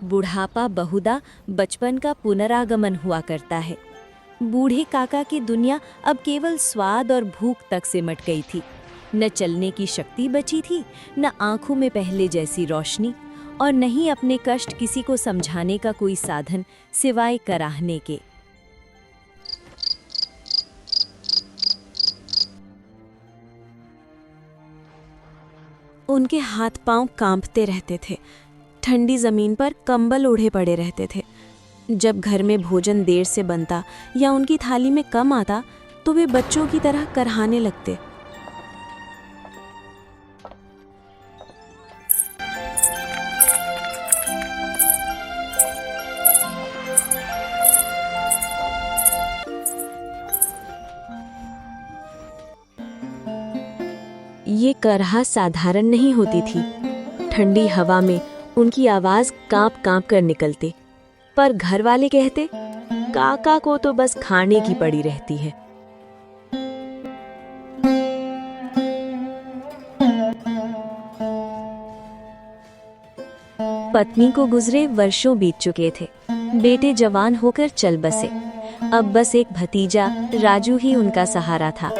बुढ़ापा बहुधा बचपन का पुनरागमन हुआ करता है। बूढ़े काका की दुनिया अब केवल स्वाद और भूख तक सिमट गई थी। न चलने की शक्ति बची थी, न आंखों में पहले जैसी रोशनी, और न ही अपने कष्ट किसी को समझाने का कोई साधन सिवाय कराहने के। उनके हाथ पांव कांपते रहते थे, ठंडी जमीन पर कंबल ओढ़े पड़े रहते थे। जब घर में भोजन देर से बनता या उनकी थाली में कम आता तो वे बच्चों की तरह करहाने लगते। ये करहा साधारण नहीं होती थी। ठंडी हवा में उनकी आवाज कांप कांप कर निकलती, पर घर वाले कहते काका को तो बस खाने की पड़ी रहती है। पत्नी को गुजरे वर्षों बीत चुके थे। बेटे जवान होकर चल बसे। अब बस एक भतीजा राजू ही उनका सहारा था।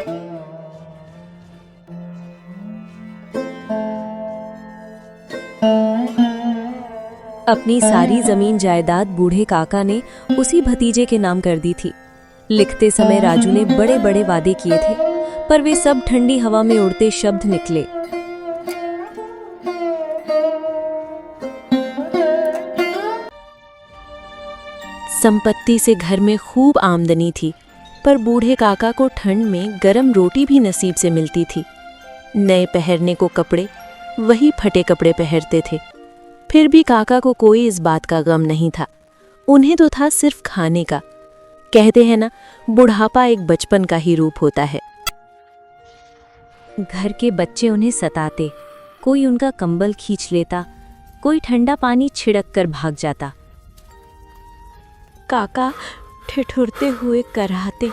अपनी सारी जमीन जायदाद बूढ़े काका ने उसी भतीजे के नाम कर दी थी। लिखते समय राजू ने बड़े बड़े वादे किए थे, पर वे सब ठंडी हवा में उड़ते शब्द निकले। संपत्ति से घर में खूब आमदनी थी, पर बूढ़े काका को ठंड में गरम रोटी भी नसीब से मिलती थी। नए पहनने को कपड़े, वही फटे कपड़े पहनते थे। फिर भी काका को कोई इस बात का गम नहीं था। उन्हें तो था सिर्फ खाने का। कहते हैं ना, बुढ़ापा एक बचपन का ही रूप होता है। घर के बच्चे उन्हें सताते, कोई उनका कंबल खींच लेता, कोई ठंडा पानी छिड़क कर भाग जाता। काका ठिठुरते हुए कराहते,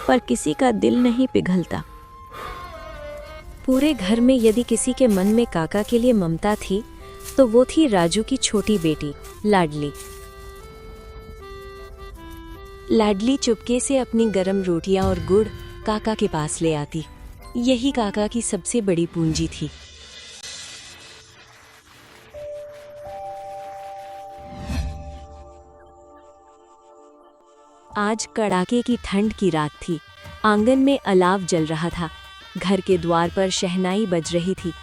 पर किसी का दिल नहीं पिघलता। पूरे घर में यदि किसी के मन में काका के लिए ममता थी तो वो थी राजू की छोटी बेटी लाडली। लाडली चुपके से अपनी गरम रोटियां और गुड़ काका के पास ले आती। यही काका की सबसे बड़ी पूंजी थी। आज कड़ाके की ठंड की रात थी। आंगन में अलाव जल रहा था। घर के द्वार पर शहनाई बज रही थी।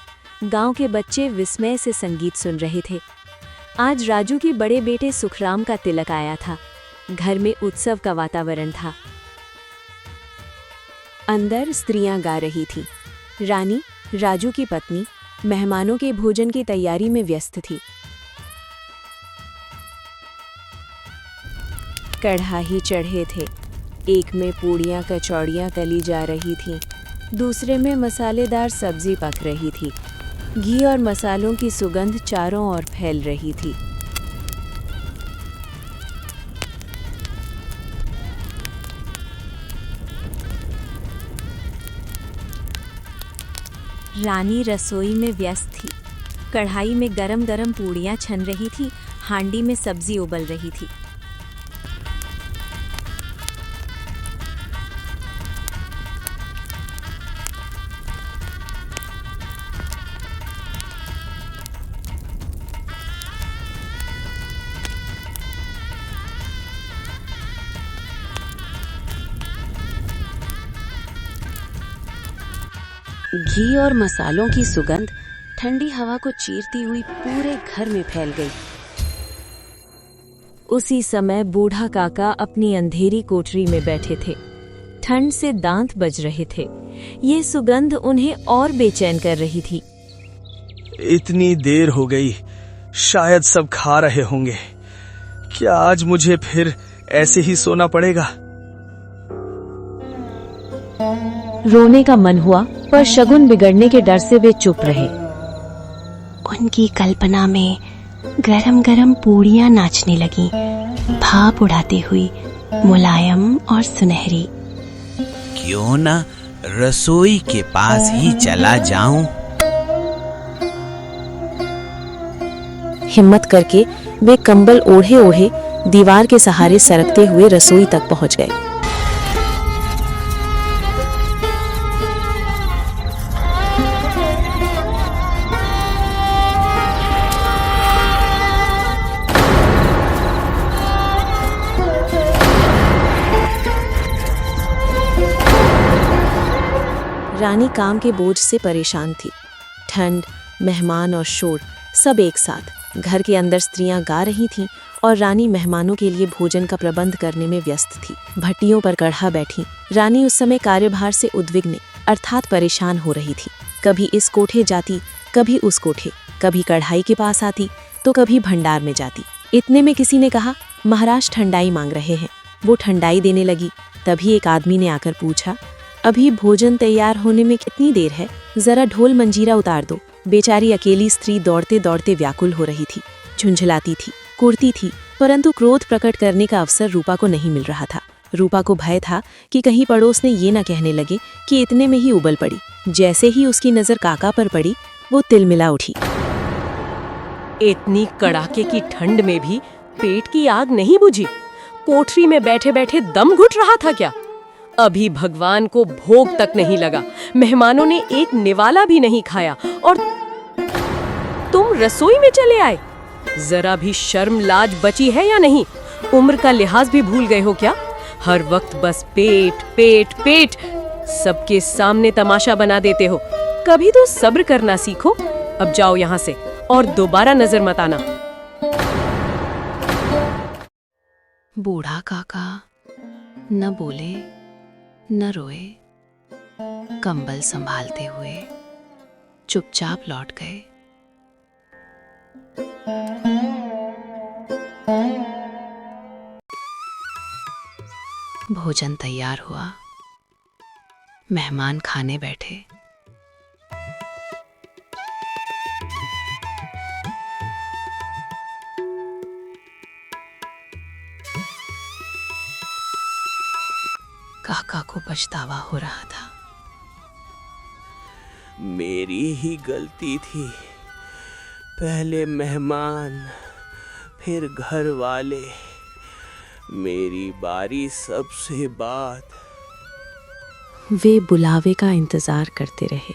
गांव के बच्चे विस्मय से संगीत सुन रहे थे। आज राजू के बड़े बेटे सुखराम का तिलक आया था। घर में उत्सव का वातावरण था। अंदर स्त्रियां गा रही थी। रानी, राजू की पत्नी, मेहमानों के भोजन की तैयारी में व्यस्त थी। कढ़ाई चढ़े थे। एक में पूड़ियां कचौड़ियां तली जा रही थीं, दूसरे में मसालेदार सब्जी पक रही थी। घी और मसालों की सुगंध चारों ओर फैल रही थी। रानी रसोई में व्यस्त थी। कढ़ाई में गरम गरम पूड़ियां छन रही थी, हांडी में सब्जी उबल रही थी। घी और मसालों की सुगंध ठंडी हवा को चीरती हुई पूरे घर में फैल गई। उसी समय बूढ़ा काका अपनी अंधेरी कोठरी में बैठे थे। ठंड से दांत बज रहे थे। ये सुगंध उन्हें और बेचैन कर रही थी। इतनी देर हो गई, शायद सब खा रहे होंगे। क्या आज मुझे फिर ऐसे ही सोना पड़ेगा? रोने का मन हुआ, पर शगुन बिगड़ने के डर से वे चुप रहे। उनकी कल्पना में गरम गरम पूड़ियां नाचने लगी, भाप उड़ाती हुई, मुलायम और सुनहरी। क्यों ना रसोई के पास ही चला जाऊं? हिम्मत करके वे कंबल ओढ़े ओढ़े दीवार के सहारे सरकते हुए रसोई तक पहुंच गए। रानी काम के बोझ से परेशान थी। ठंड, मेहमान और शोर सब एक साथ। घर के अंदर स्त्रियां गा रही थीं और रानी मेहमानों के लिए भोजन का प्रबंध करने में व्यस्त थी। भट्टियों पर कढ़ा बैठी रानी उस समय कार्यभार से उद्विग्न अर्थात परेशान हो रही थी। कभी इस कोठे जाती, कभी उस कोठे, कभी कढ़ाई के पास आती तो कभी भंडार में जाती। इतने में किसी ने कहा, महाराज ठंडाई मांग रहे हैं। वो ठंडाई देने लगी। तभी एक आदमी ने आकर पूछा, अभी भोजन तैयार होने में कितनी देर है? जरा ढोल मंजीरा उतार दो। बेचारी अकेली स्त्री दौड़ते दौड़ते व्याकुल हो रही थी, झुंझलाती थी, कुड़ती थी, परंतु क्रोध प्रकट करने का अवसर रूपा को नहीं मिल रहा था। रूपा को भय था कि कहीं पड़ोस ने ये न कहने लगे कि इतने में ही उबल पड़ी। जैसे ही उसकी नजर काका पर पड़ी, वो तिलमिला उठी। इतनी कड़ाके की ठंड में भी पेट की आग नहीं बुझी? कोठरी में बैठे बैठे दम घुट रहा था क्या? अभी भगवान को भोग तक नहीं लगा, मेहमानों ने एक निवाला भी नहीं खाया और तुम रसोई में चले आए। जरा भी शर्म लाज बची है या नहीं? उम्र का लिहाज भी भूल गए हो क्या? हर वक्त बस पेट पेट पेट, सबके सामने तमाशा बना देते हो। कभी तो सब्र करना सीखो। अब जाओ यहाँ से और दोबारा नजर मत आना। बूढ़ा काका न बोले न रोए, कंबल संभालते हुए चुपचाप लौट गए। भोजन तैयार हुआ, मेहमान खाने बैठे। काका को पछतावा हो रहा था। मेरी ही गलती थी। पहले मेहमान, फिर घर वाले, मेरी बारी सबसे बाद। वे बुलावे का इंतजार करते रहे।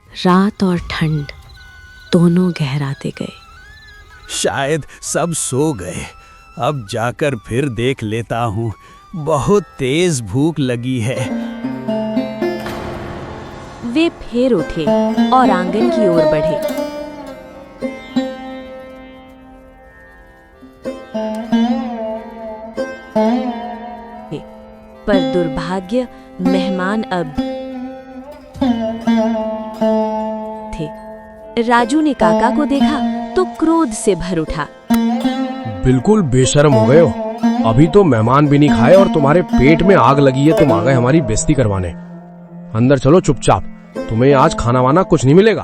रात और ठंड दोनों गहराते गए। शायद सब सो गए। अब जाकर फिर देख लेता हूँ। बहुत तेज भूख लगी है। वे फिर उठे और आंगन की ओर बढ़े। पर दुर्भाग्य, मेहमान अब थे। राजू ने काका को देखा तो क्रोध से भर उठा। बिल्कुल बेशर्म हो गए हो। अभी तो मेहमान भी नहीं खाए और तुम्हारे पेट में आग लगी है। तुम आ गए हमारी बेइज्जती करवाने। अंदर चलो चुपचाप, तुम्हें आज खाना वाना कुछ नहीं मिलेगा।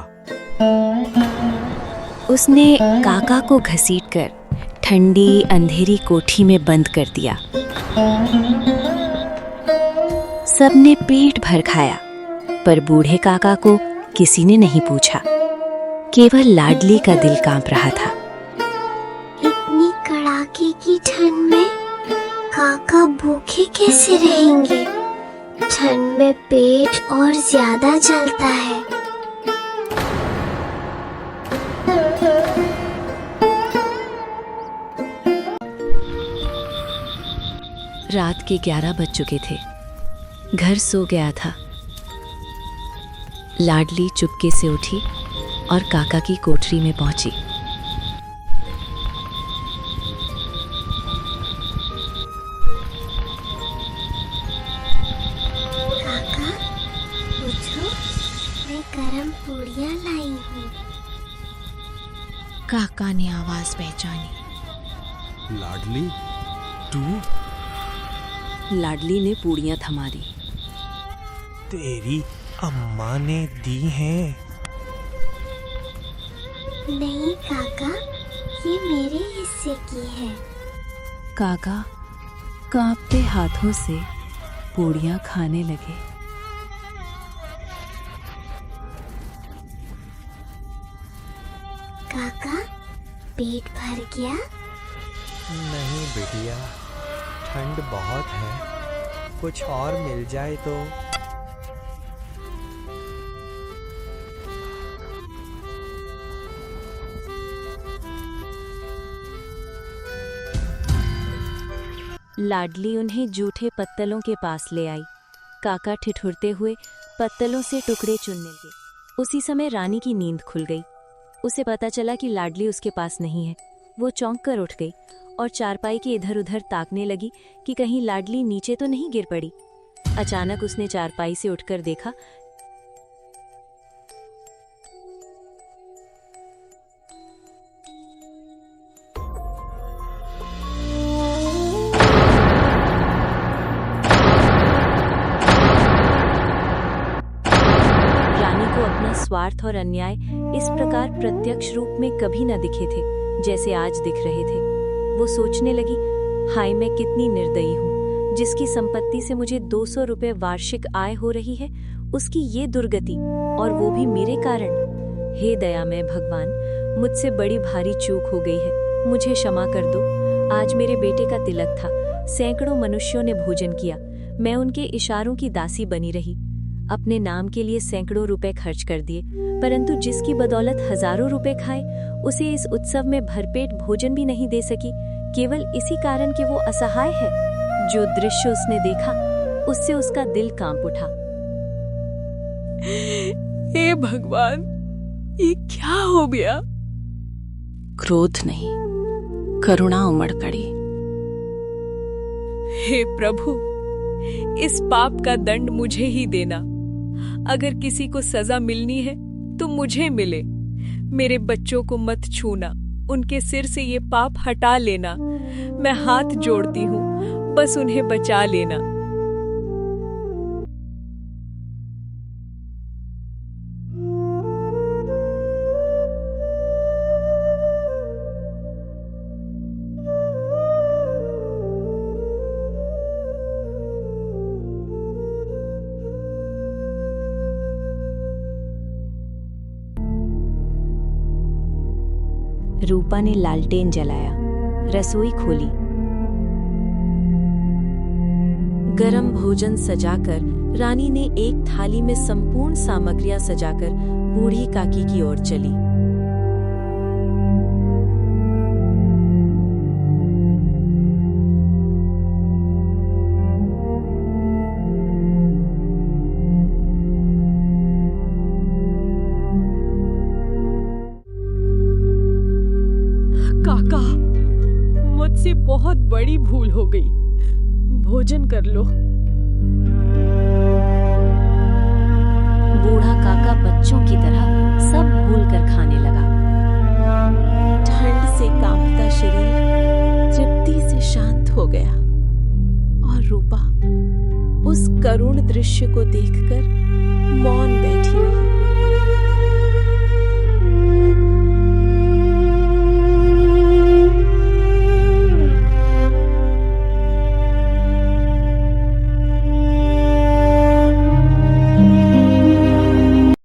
उसने काका को घसीटकर ठंडी अंधेरी कोठी में बंद कर दिया। सबने पेट भर खाया, पर बूढ़े काका को किसी ने नहीं पूछा। केवल लाडली का दिल कांप रहा था। इतनी कड़ाके की ठंड में काका भूखे कैसे रहेंगे? ठंड में पेट और ज्यादा जलता है। रात के 11 बज चुके थे। घर सो गया था। लाडली चुपके से उठी और काका की कोठरी में पहुंची। काका, पूछो, मैं गरम पूड़ियाँ लाई हूँ। काका ने आवाज पहचानी। लाडली, तू? लाडली ने पूड़ियाँ थमा दी। तेरी अम्मा ने दी हैं। नहीं काका, ये मेरे हिस्से की है। काका कांपते हाथों से पूड़ियाँ खाने लगे। काका, पेट भर गया? नहीं बिटिया, ठंड बहुत है, कुछ और मिल जाए तो। लाडली उन्हें जूठे पत्तलों के पास ले आई। काका ठिठुरते हुए पत्तलों से टुकड़े चुनने लगे। उसी समय रानी की नींद खुल गई। उसे पता चला कि लाडली उसके पास नहीं है। वो चौंक कर उठ गई और चारपाई के इधर उधर ताकने लगी कि कहीं लाडली नीचे तो नहीं गिर पड़ी। अचानक उसने चारपाई से उठकर देखा। अपना स्वार्थ और अन्याय इस प्रकार प्रत्यक्ष रूप में कभी न दिखे थे जैसे आज दिख रहे थे। वो सोचने लगी, हाय मैं कितनी निर्दयी हूँ। जिसकी संपत्ति से मुझे 200 रुपए वार्षिक आय हो रही है, उसकी ये दुर्गति, और वो भी मेरे कारण। हे दयामय भगवान, मुझसे बड़ी भारी चूक हो गई है, मुझे क्षमा कर दो। आज मेरे बेटे का तिलक था, सैकड़ों मनुष्यों ने भोजन किया, मैं उनके इशारों की दासी बनी रही, अपने नाम के लिए सैकड़ों रुपए खर्च कर दिए, परंतु जिसकी बदौलत हजारों रुपए खाए, उसे इस उत्सव में भरपेट भोजन भी नहीं दे सकी, केवल इसी कारण कि वो असहाय है। जो दृश्य उसने देखा, उससे उसका दिल कांप उठा। हे भगवान, ये क्या हो गया? क्रोध नहीं, करुणा उमड़ पड़ी। हे प्रभु, इस पाप का दंड मुझे ही देना। अगर किसी को सजा मिलनी है तो मुझे मिले। मेरे बच्चों को मत छूना, उनके सिर से ये पाप हटा लेना। मैं हाथ जोड़ती हूँ, बस उन्हें बचा लेना। रूपा ने लालटेन जलाया, रसोई खोली। गरम भोजन सजाकर रानी ने एक थाली में संपूर्ण सामग्रियां सजाकर बूढ़ी काकी की ओर चली। काका, मुझसे बहुत बड़ी भूल हो गई, भोजन कर लो। बूढ़ा काका बच्चों की तरह सब भूल कर खाने लगा। ठंड से कांपता शरीर तृप्ति से शांत हो गया और रूपा उस करुण दृश्य को देखकर मौन बैठी।